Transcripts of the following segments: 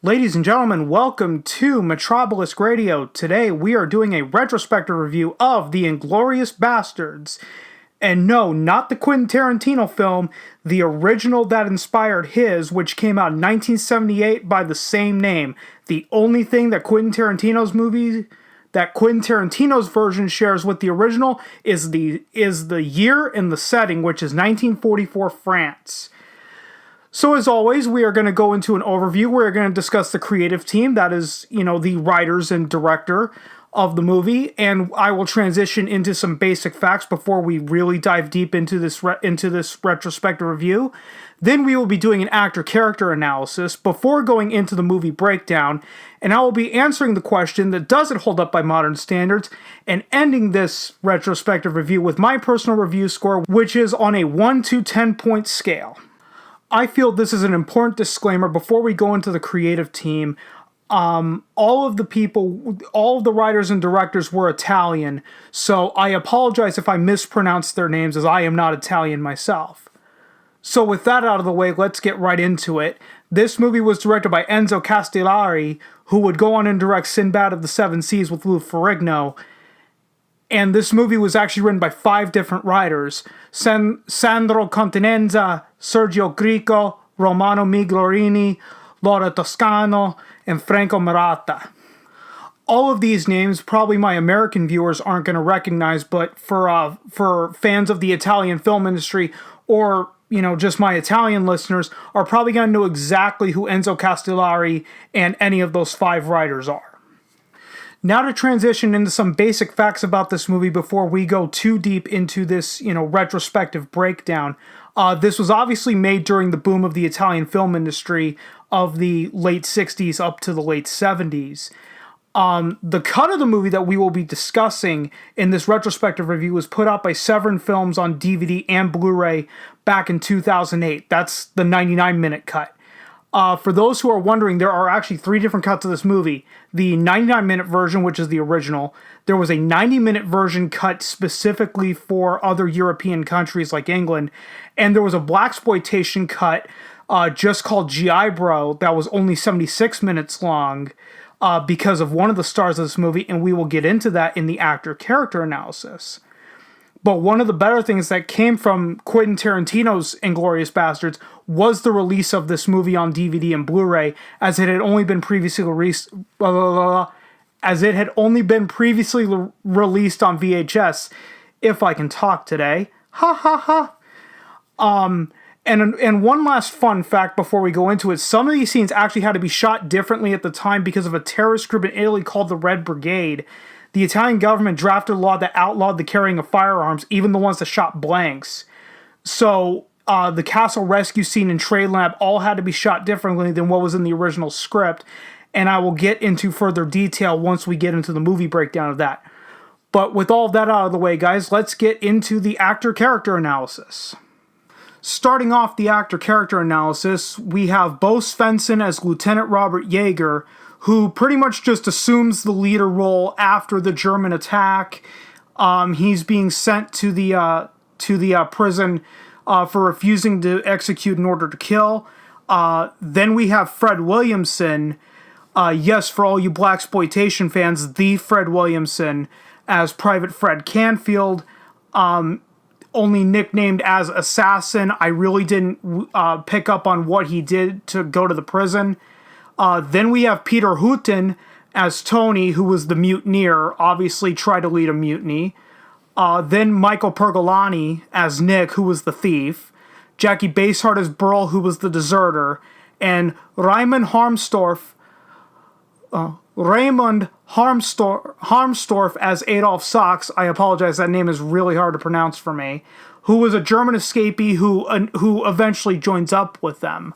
Ladies and gentlemen, welcome to MetrObelisk Radio. Today we are doing a retrospective review of The Inglorious Bastards. And no, not the Quentin Tarantino film, the original that inspired his, which came out in 1978 by the same name. The only thing that Quentin Tarantino's version shares with the original is the year and the setting, which is 1944 France. So as always, we are going to go into an overview. We're going to discuss the creative team, that is, the writers and director of the movie, and I will transition into some basic facts before we really dive deep into this retrospective review. Then we will be doing an actor-character analysis before going into the movie breakdown, and I will be answering the question that does it hold up by modern standards, and ending this retrospective review with my personal review score, which is on a 1 to 10 point scale. I feel this is an important disclaimer before we go into the creative team. All of the writers and directors were Italian, so I apologize if I mispronounce their names, as I am not Italian myself. So with that out of the way, let's get right into it. This movie was directed by Enzo Castellari, who would go on and direct Sinbad of the Seven Seas with Lou Ferrigno. And this movie was actually written by 5 different writers: Sandro Continenza, Sergio Grico, Romano Miglorini, Laura Toscano, and Franco Maratta. All of these names probably my American viewers aren't going to recognize, but for fans of the Italian film industry, or just my Italian listeners, are probably going to know exactly who Enzo Castellari and any of those 5 writers are. Now to transition into some basic facts about this movie before we go too deep into this, retrospective breakdown. This was obviously made during the boom of the Italian film industry of the late 60s up to the late 70s. The cut of the movie that we will be discussing in this retrospective review was put out by Severin Films on DVD and Blu-ray back in 2008. That's the 99-minute cut. For those who are wondering, there are actually 3 different cuts of this movie. The 99-minute version, which is the original. There was a 90-minute version cut specifically for other European countries like England. And there was a blaxploitation cut just called G.I. Bro that was only 76 minutes long because of one of the stars of this movie, and we will get into that in the actor-character analysis. But one of the better things that came from Quentin Tarantino's Inglorious Bastards was the release of this movie on DVD and Blu-ray, as it had only been previously released on VHS. If I can talk today, ha ha ha. And one last fun fact before we go into it: some of these scenes actually had to be shot differently at the time because of a terrorist group in Italy called the Red Brigade. The Italian government drafted a law that outlawed the carrying of firearms, even the ones that shot blanks. So the castle rescue scene and trade lab all had to be shot differently than what was in the original script, and I will get into further detail once we get into the movie breakdown of that. But with all of that out of the way, guys, let's get into the actor-character analysis. Starting off the actor-character analysis, we have Bo Svensson as Lieutenant Robert Yeager, who pretty much just assumes the leader role after the German attack. He's being sent to the prison for refusing to execute an order to kill. Then we have Fred Williamson, yes, for all you blaxploitation fans, the Fred Williamson, as Private Fred Canfield, only nicknamed as Assassin. I really didn't pick up on what he did to go to the prison. Then we have Peter Houghton as Tony, who was the mutineer, obviously tried to lead a mutiny. Then Michael Pergolani as Nick, who was the thief. Jackie Basehart as Burl, who was the deserter. And Raymond Harmstorff as Adolf Sachs. I apologize, that name is really hard to pronounce for me. Who was a German escapee who eventually joins up with them.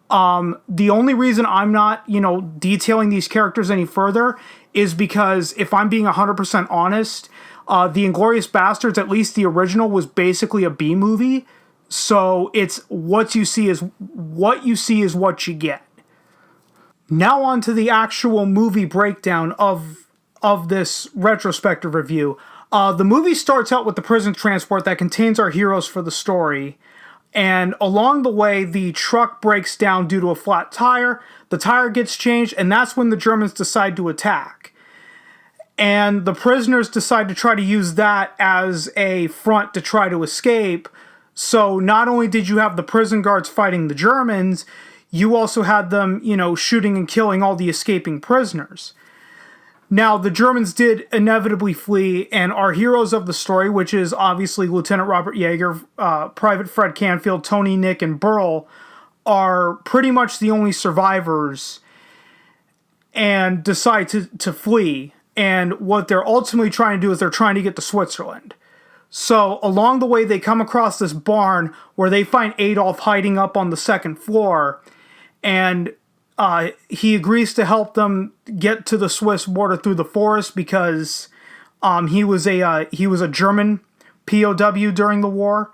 The only reason I'm not, detailing these characters any further is because, if I'm being 100% honest, The Inglorious Bastards, at least the original, was basically a B movie. So it's what you see is what you get. Now on to the actual movie breakdown of this retrospective review. The movie starts out with the prison transport that contains our heroes for the story. And along the way, the truck breaks down due to a flat tire. the tire gets changed, and that's when the Germans decide to attack. And the prisoners decide to try to use that as a front to try to escape. So not only did you have the prison guards fighting the Germans, you also had them, shooting and killing all the escaping prisoners. Now, the Germans did inevitably flee, and our heroes of the story, which is obviously Lieutenant Robert Yeager, Private Fred Canfield, Tony, Nick, and Burl, are pretty much the only survivors and decide to flee. And what they're ultimately trying to do is they're trying to get to Switzerland. So along the way, they come across this barn where they find Adolf hiding up on the second floor, and he agrees to help them get to the Swiss border through the forest because he was a German POW during the war.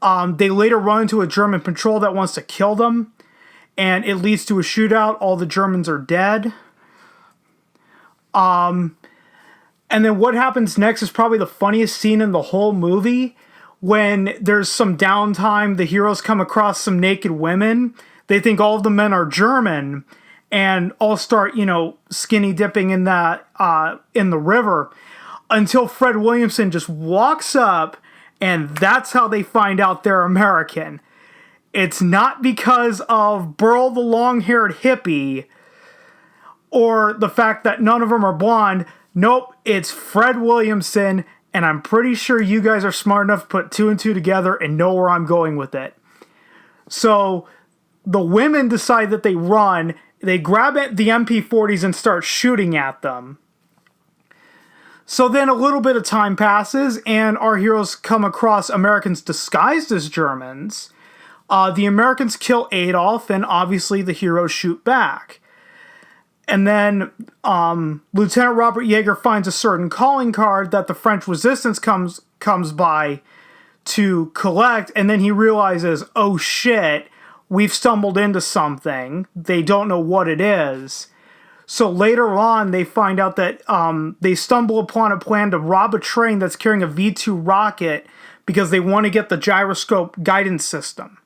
They later run into a German patrol that wants to kill them, and it leads to a shootout. All the Germans are dead. And then what happens next is probably the funniest scene in the whole movie. When there's some downtime, the heroes come across some naked women. They think all of the men are German and all start, skinny dipping in the river until Fred Williamson just walks up, and that's how they find out they're American. It's not because of Burl the long-haired hippie or the fact that none of them are blonde. Nope, it's Fred Williamson, and I'm pretty sure you guys are smart enough to put two and two together and know where I'm going with it. So the women decide that they run. They grab at the MP40s and start shooting at them. So then a little bit of time passes, and our heroes come across Americans disguised as Germans. The Americans kill Adolf, and obviously the heroes shoot back. And then Lieutenant Robert Yeager finds a certain calling card that the French resistance comes by to collect, and then he realizes, oh shit, we've stumbled into something. They don't know what it is. So later on, they find out that they stumble upon a plan to rob a train that's carrying a V-2 rocket because they want to get the gyroscope guidance system.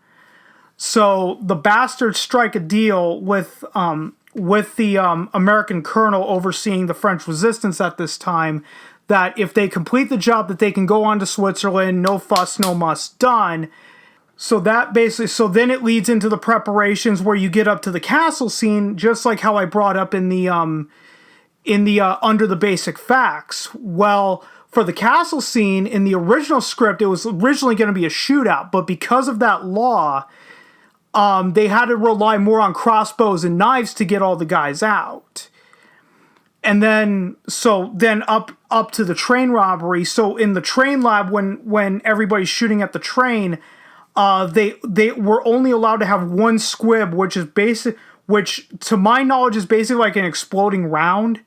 So the bastards strike a deal with the American colonel overseeing the French resistance at this time that if they complete the job that they can go on to Switzerland, no fuss, no muss, done. So then it leads into the preparations where you get up to the castle scene, just like how I brought up in the Under the Basic Facts. Well, for the castle scene, in the original script, it was originally going to be a shootout, but because of that law, they had to rely more on crossbows and knives to get all the guys out. And then up to the train robbery. So in the train lab, when everybody's shooting at the train, they were only allowed to have one squib, which to my knowledge is basically like an exploding round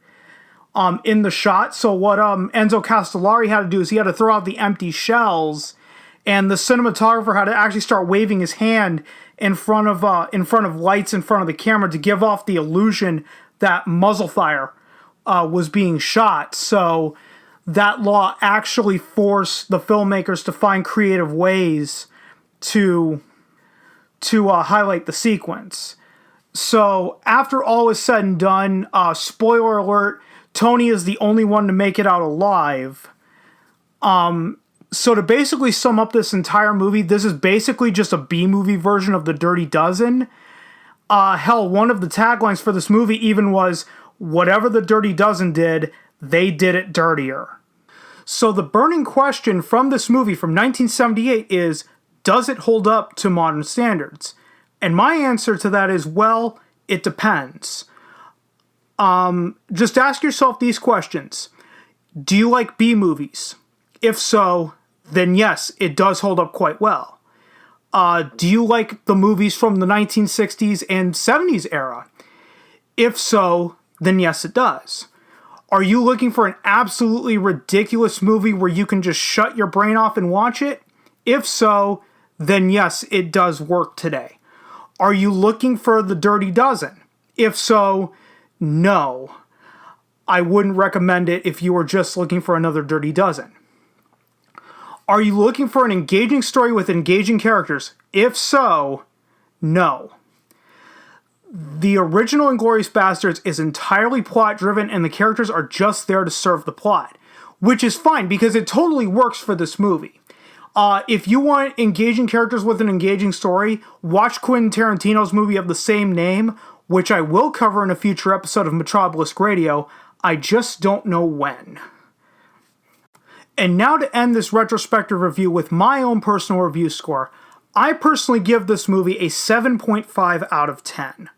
in the shot. So what Enzo Castellari had to do is he had to throw out the empty shells, and the cinematographer had to actually start waving his hand in front of lights in front of the camera to give off the illusion that muzzle fire was being shot. So that law actually forced the filmmakers to find creative ways to highlight the sequence. So after all is said and done, spoiler alert, Tony is the only one to make it out alive. So to basically sum up this entire movie, this is basically just a B-movie version of The Dirty Dozen. Hell, one of the taglines for this movie even was, whatever The Dirty Dozen did, they did it dirtier. So the burning question from this movie from 1978 is, does it hold up to modern standards? And my answer to that is, well, it depends. Just ask yourself these questions. Do you like B-movies? If so, then yes, it does hold up quite well. Do you like the movies from the 1960s and 70s era? If so, then yes, it does. Are you looking for an absolutely ridiculous movie where you can just shut your brain off and watch it? If so, then yes, it does work today. Are you looking for The Dirty Dozen? If so, no. I wouldn't recommend it if you were just looking for another Dirty Dozen. Are you looking for an engaging story with engaging characters? If so, no. The original Inglorious Bastards is entirely plot-driven, and the characters are just there to serve the plot, which is fine because it totally works for this movie. If you want engaging characters with an engaging story, watch Quentin Tarantino's movie of the same name, which I will cover in a future episode of MetrObelisk Radio. I just don't know when. And now to end this retrospective review with my own personal review score, I personally give this movie a 7.5 out of 10.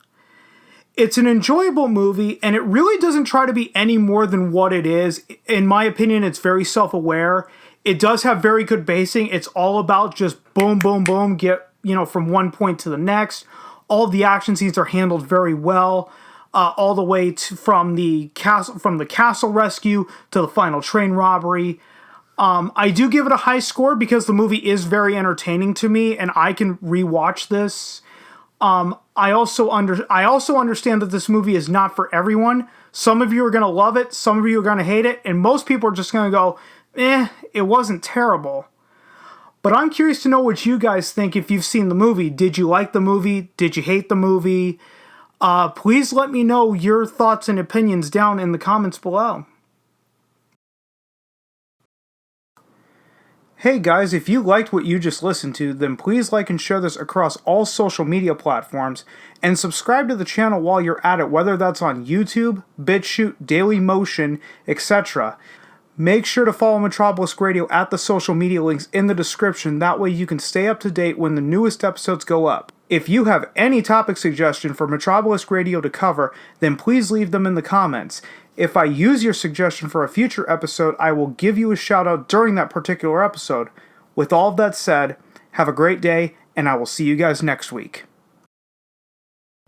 It's an enjoyable movie, and it really doesn't try to be any more than what it is. In my opinion, it's very self-aware. It does have very good pacing. It's all about just boom, boom, boom, get, from one point to the next. All the action scenes are handled very well, all the way from the castle rescue to the final train robbery. I do give it a high score because the movie is very entertaining to me, and I can rewatch this. I also understand that this movie is not for everyone. Some of you are going to love it, some of you are going to hate it, and most people are just going to go, it wasn't terrible. But I'm curious to know what you guys think if you've seen the movie. Did you like the movie? Did you hate the movie? Please let me know your thoughts and opinions down in the comments below. Hey guys, if you liked what you just listened to, then please like and share this across all social media platforms, and subscribe to the channel while you're at it, whether that's on YouTube, BitChute, Dailymotion, etc. Make sure to follow MetrObelisk Radio at the social media links in the description, that way you can stay up to date when the newest episodes go up. If you have any topic suggestion for MetrObelisk Radio to cover, then please leave them in the comments. If I use your suggestion for a future episode, I will give you a shout out during that particular episode. With all of that said, have a great day, and I will see you guys next week.